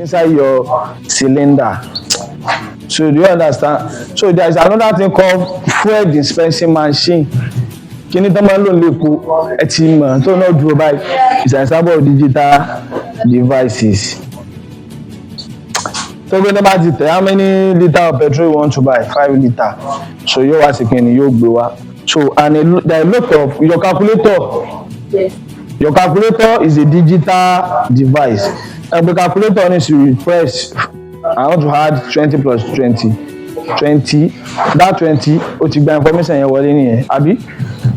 inside your cylinder. So do you understand? So there is another thing called fuel dispensing machine. Kini tó máa ń lò lẹ́kọ̀ọ́ ẹ ti mọ̀ tó náà dúró báyìí. It's an example of digital devices. So when about it, how many liter of petrol you want to buy? 5 liter. So you are saying you go. So and there are a lot of your calculator. Yes. Your calculator is a digital device. And the calculator needs to press. I want to add 20 plus 20. 20. That 20, what you buy information you want in here, Abi?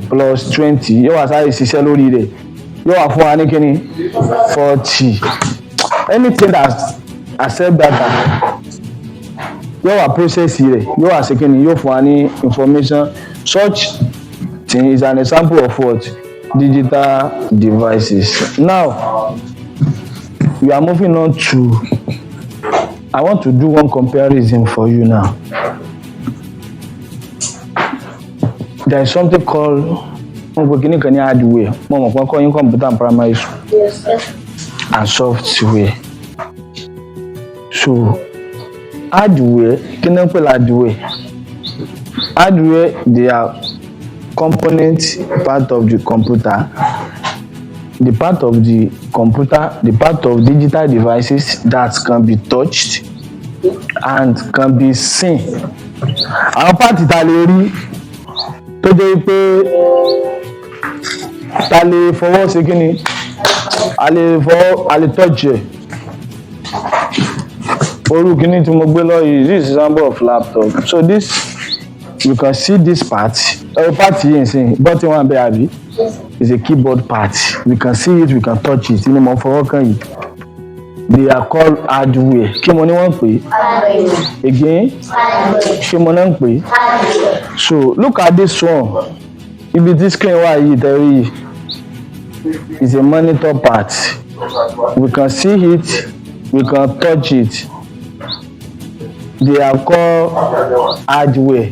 Plus 20. You are saying it's lórí rẹ̀. You are for any 40. Anything that accept data, you are process here. You are saying you for any information. Such thing is an example of what? Digital devices. Now we are moving on to, I want to do one comparison for you now. There is something called hardware. Computer and primary school. Yes, and software. So hardware, hardware, they are components, part of the computer, the part of the computer, the part of digital devices that can be touched and can be seen. Àwọn part ta lè rí tó jẹ́ pé ta lè fọwọ́ sí kíni, a lè touch ẹ̀. Orú kíni tí mo gbé lọ yìí, this is example of laptop. So this, you can see this part. Part here is saying button one baby is a keyboard part. We can see it, we can touch it. You know, for they are called hardware. Kí mo ní wọ́n pè? Again, kí mo ní wọ́n pè? So look at this one. If this screen why it is a monitor part. We can see it, we can touch it. They are called hardware.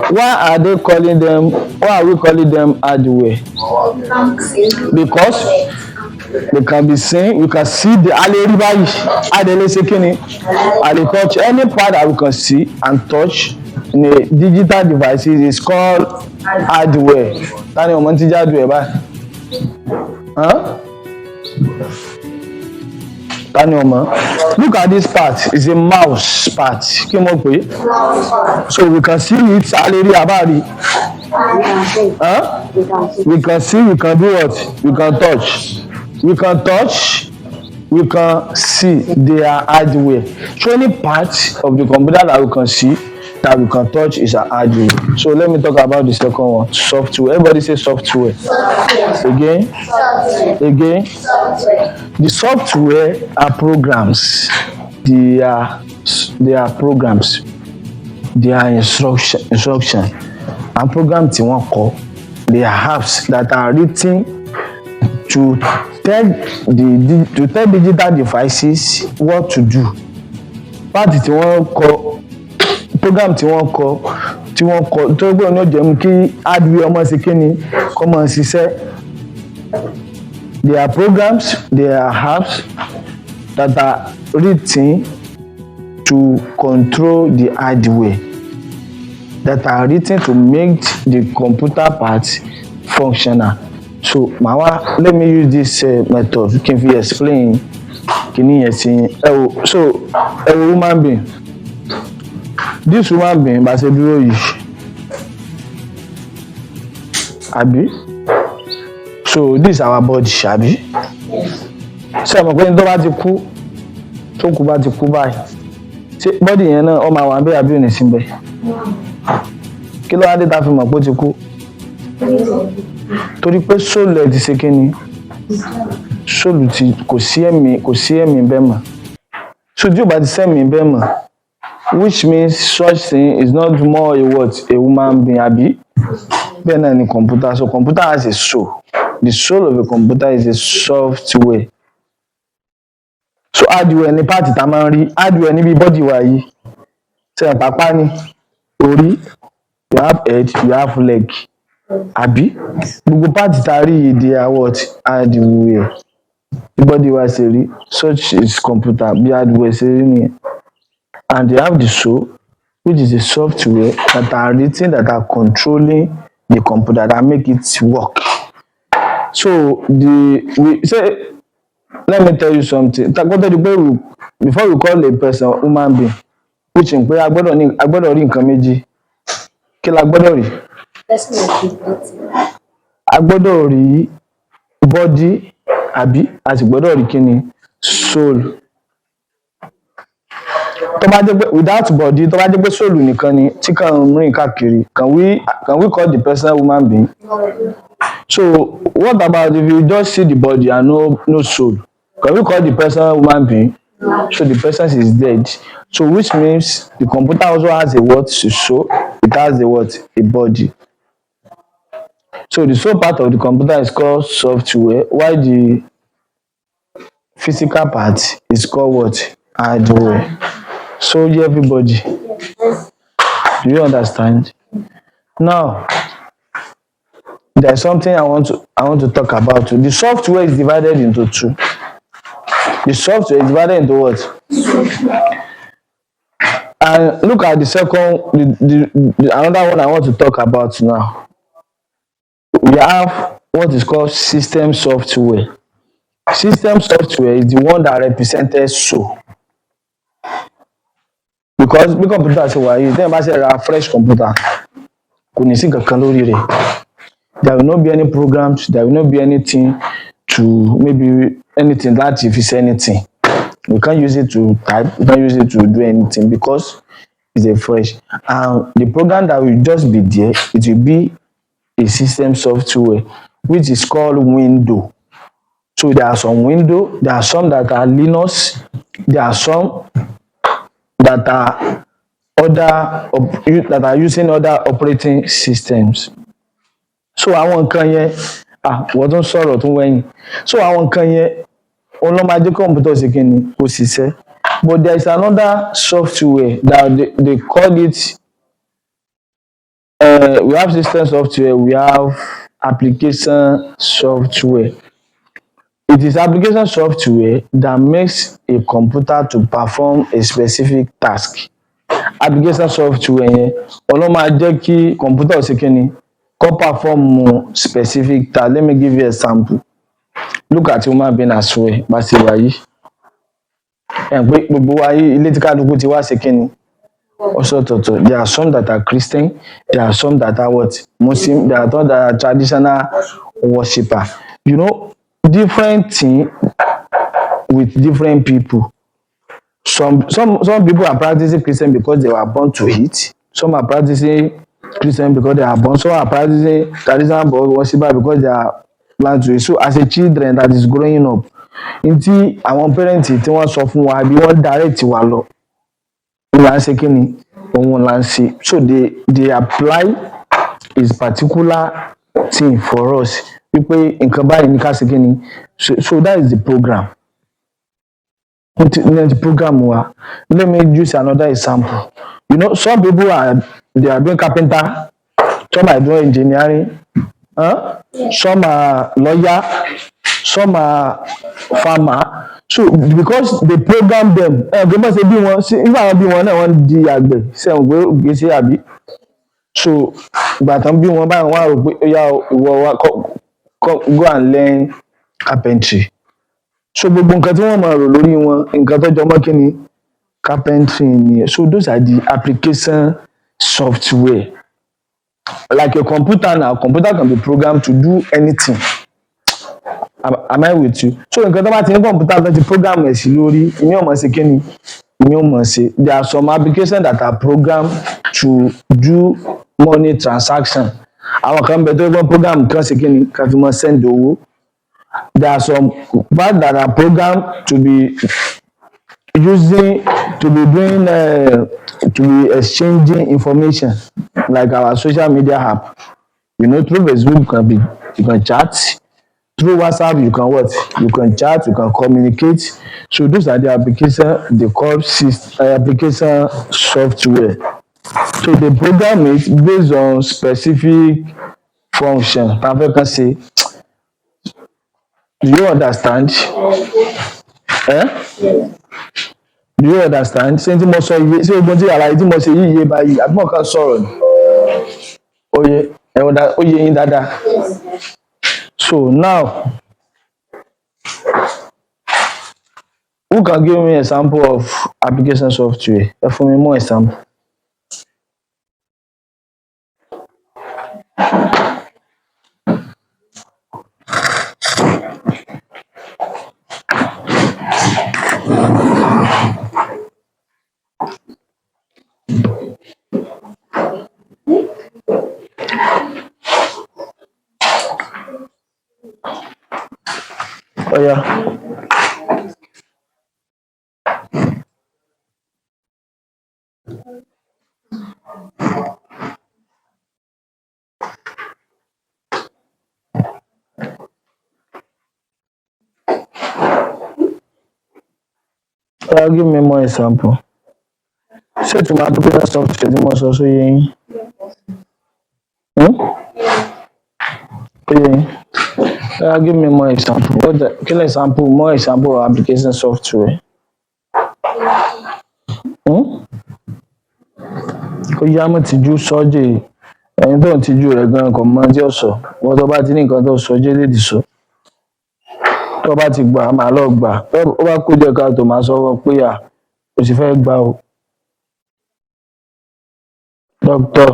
Why are they calling them? Why are we calling them hardware? Because they can be seen. You can see the touch any part that we can see and touch in a digital devices is called hardware. Huh? Look at this part. It's a mouse part. So we can see it already about it. Huh? We can see, we can do what? We can touch. We can touch, we can see. They are hardware. So any part of the computer that we can see, that we can touch is a hardware. So let me talk about the second one, software. Everybody say software. Again. The software are programs. They are programs. They are instruction. And programs in one call. They are apps that are written to tell digital devices what to do. Part tí wọ́n kọ program tí wọ́n kọ tó gbọ́dọ̀ ní jẹ́ mú kí hardware ọmọ sí kíni kó máa ṣiṣẹ́. There are programs, there are apps that are written to control the hardware, that are written to make the computer parts functional. So let me use this method. You can explain. So a human being, this human being by say Abi. So this is our body, Abi. So I'm going to bá ti kú, tó kú bá ti kú báyìí. Ṣé body yẹn náà ó máa wà ńbẹ̀ àbí ò ní sí ńbẹ̀? Kí ló wá dé tá fi mọ̀ pé ó ti kú? Torí pé soul ẹ̀ ti ṣe kíni? Soul ti kò sí ẹ̀mí bẹ́ẹ̀ mọ́. So tí ó bá ti sẹ́mi bẹ́ẹ̀ mọ́, which means such thing is not more a human being, Abi. Bẹ́ẹ̀ náà ni computer. So computer has a soul. The soul of a computer is a software. So hardware ni part tá máa ń rí. Hardware níbi body wa yìí. Ṣé pàpá ni orí, you have head, you have leg. Abi gbogbo part tá rí yìí they are what? Hardware. bí body wa ṣe rí, such is computer bí hardware ṣe rí nìyẹn. And they have the soul, which is a software that are written, that are controlling the computer, that make it work. So we say, let me tell you something. Before we call a person human being, which in pé a gbọ́dọ̀ rí nǹkan méjì. Kí la gbọ́dọ̀ rí? A gbọ́dọ̀ rí body, àbí a sì gbọ́dọ̀ rí kíni? Soul. Tó bá jẹ́ pé without body, tó bá jẹ́ pé soul nìkan ni tí kàn ń rìn káàkiri, can we call the person human being? So what about if you just see the body and no soul? Can we call the person human being? So the person is dead. So which means the computer also has a what? Soul. It has a what? A body. So the soul part of the computer is called software, while the physical part is called what? Hardware. So everybody, do you understand? Now, there's something I want to talk about. The software is divided into two. The software is divided into what? And look at the second, another one I want to talk about now. We have what is called system software. System software is the one that represented soul. Because bí computer ṣe wà yìí, tẹ́yìn bá ṣe ra fresh computer, kò ní sí kankan lórí rẹ̀. There will not be any programs, there will not be anything to, maybe anything that if it's anything. We can't use it to type, we can't use it to do anything because it's a fresh. And the program that will just be there, it will be a system software, which is called Windows. So there are some Windows, there are some that are Linux, there are some that are that are using other operating systems. So àwọn nǹkan yẹn, wọ́n tún sọ̀rọ̀ tún wẹ̀yìn. So àwọn nǹkan yẹn, òun ló máa jẹ́ kọ̀m̀pútà ṣe kí ni kó ṣiṣẹ́. But there is another software that they call it, we have system software, we have application software. It is application software that makes a computer to perform a specific task. Application software yẹn, òun ló máa jẹ́ kí kọ̀m̀pútà ṣe kí ni kó perform specific task. Let me give you an example. Look at human being as well, bá ṣe wà yìí. Pé gbogbo wa yìí, ilé tí kálukú ti wá ṣe kí ni ọ̀sọ̀ọ̀tọ̀. There are some that are Christian, there are some that are what? Muslim, there are some that are traditional worshipper. You know, different thing with different people. Some people are practicing Christian because they were born to it. Some are practicing Christian because they are born. Some are practicing traditional worshipper because they are born to it. So as a children that is growing up, ntí àwọn parents tí wọ́n sọ fún wa bí wọ́n direct wa lọ, òun là ń ṣe kí ni? Òun là ń ṣe. So they apply a particular thing for us. Wípé nǹkan báyìí ní ká ṣe kí ni? So that is the program. The program wa. Let me use another example. You know, some people they are doing carpenter, some are doing engineering, some are lawyer, some are farmer. So because they program them, they must be one. Nígbà wọn bí wọn náà wọ́n di àgbẹ̀, ṣé wọn gbé gbèsè àbí? So ìgbà tán bí wọn báyìí wọ́n á rò pé ó yá ìwọ wa go and learn carpentry. So gbogbo nǹkan tí wọ́n máa rò lórí wọn, nǹkan tó jọ mọ́ kí ni? Carpentry nìyẹn. So those are the application software. Like a computer now, computer can be programmed to do anything. Am I with you? So nǹkan tó bá ti ní computer tó ti program ẹ̀ sí lórí, ìyẹn ò mọ̀ ṣe kí ni? Ìyẹn ò mọ̀ ṣe. There are some applications that are programmed to do money transaction. Àwọn kan bẹ tó gbọ́ program kan ṣe kí ni? Kan fi mọ send owó. There are some parts that are programmed to be doing, to be exchanging information, like our social media app. You know, through Facebook you can chat. Through WhatsApp you can what? You can chat, you can communicate. So those are the applications they call application software. So they program it based on specific function. Perfect can say. Do you understand? Eh? Do you understand? Ṣé tí mo sọ iye ṣé ogun tí àlàyé tí mo ṣe yí iye báyìí àbí mo kàn sọ̀rọ̀ ni? Oye oye yín dáadáa. So now, who can give me example of application software? Ẹ fún mi more example. Oh yeah. Give me more example. Ṣé tí máa dúpẹ́ lọ́sọ̀ ṣe tí mo sọ sóyè yín? Oye yín. Give me more example. Kí ni example? More example of application software. Ó yá mo tìjú sọ́jè ẹni tó ń tìjú rẹ̀ gan kò mọ tí ó sọ. Wọ́n tó bá ti ní nǹkan tó sọ jẹ́ lédì sọ. Tó bá ti gbà máa lọ gbà. Ó bá kú jẹ́ ká tó máa sọ pé o sì fẹ́ gbà o. Doctor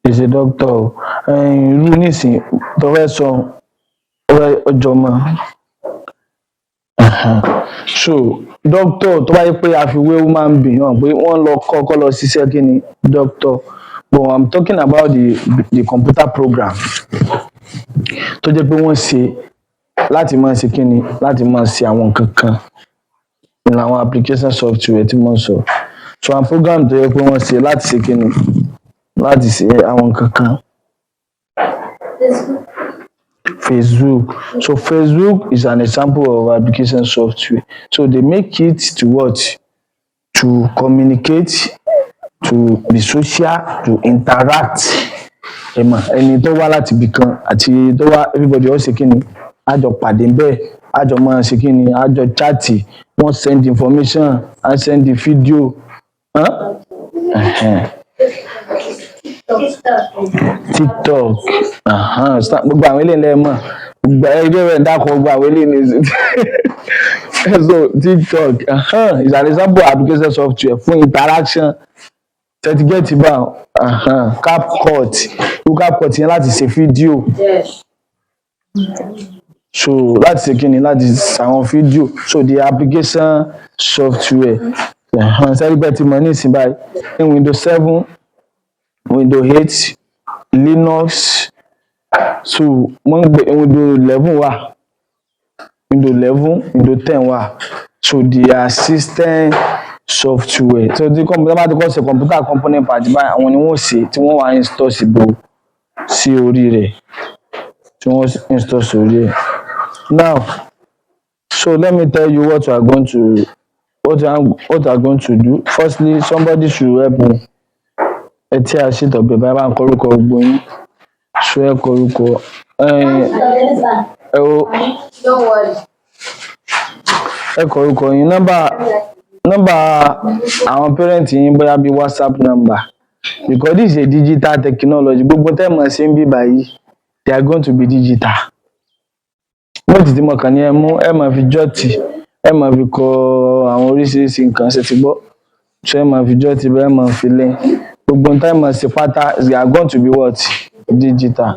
is a doctor o. Irú nísìnyí tó fẹ́ sọ ọjọ́ mọ́. So doctor tó bá yẹ pé àfiwé human being hàn pé wọ́n lọ kọ́kọ́ lọ ṣiṣẹ́ kí ni doctor. But I'm talking about the computer program tó jẹ́ pé wọ́n ṣe láti máa ṣe kí ni láti máa ṣe àwọn nǹkan kan ní àwọn application software tí wọ́n sọ. So àwọn program tó yẹ pé wọ́n ṣe láti ṣe kí ni láti ṣe àwọn nǹkan kan. Facebook. So Facebook is an example of application software. So they make it to what? To communicate, to be social, to interact. Ẹni tó wá láti ibì kan àti tó wá everybody ó ṣe kí ni a jọ pàdé bẹ́ẹ̀ a jọ máa ṣe kí ni a jọ chat wọ́n send information and send the video. TikTok. Gbogbo àwọn eléyìí lẹ́ẹ̀ mọ̀ gbogbo ẹgbẹ́ rẹ̀ dákọ̀ gbogbo àwọn eléyìí ní so TikTok is an example of application software fún interaction. Certificate bá CapCut yẹn láti ṣe fídíò. So láti ṣe kí ni láti ṣàwọn fídíò. So the application software. Certificate mọ̀ ní ìsìn báyìí ní Windows 7, Windows 8, Linux. So wọ́n ń gbé Windows 11 wà, Windows 11, Windows 10 wà. So the system software. So tí kọ̀mpútà bá ti kọ́ ṣe computer component part báyìí àwọn ni wọ́n ṣe tí wọ́n wá install sí orí rẹ̀ tí wọ́n install sí orí rẹ̀. Now, so let me tell you what you are going to do. Firstly, somebody should help me. Ẹ tí a ṣètò bẹ́ẹ̀ bá ń kọ́rúkọ gbogbo yín. Ṣé ẹ kọ́rúkọ? Ẹ kọ́rúkọ yín. Nọ́mbà àwọn parent yín bóyá bí WhatsApp number. Because this is a digital technology. Gbogbo tẹ́ mọ̀ sí ń bí báyìí, they are going to be digital. Mo ti mọ̀ kàn ní ẹ mú ẹ máa fi jọ́ọ̀tì ẹ máa fi kọ àwọn oríṣiríṣi nǹkan ṣe ti gbọ́. So ẹ máa fi jọ́ọ̀tì bẹ́ẹ̀ máa fi lé. Gbogbo tẹ́ mọ̀ sí pátá they are going to be what? Digital.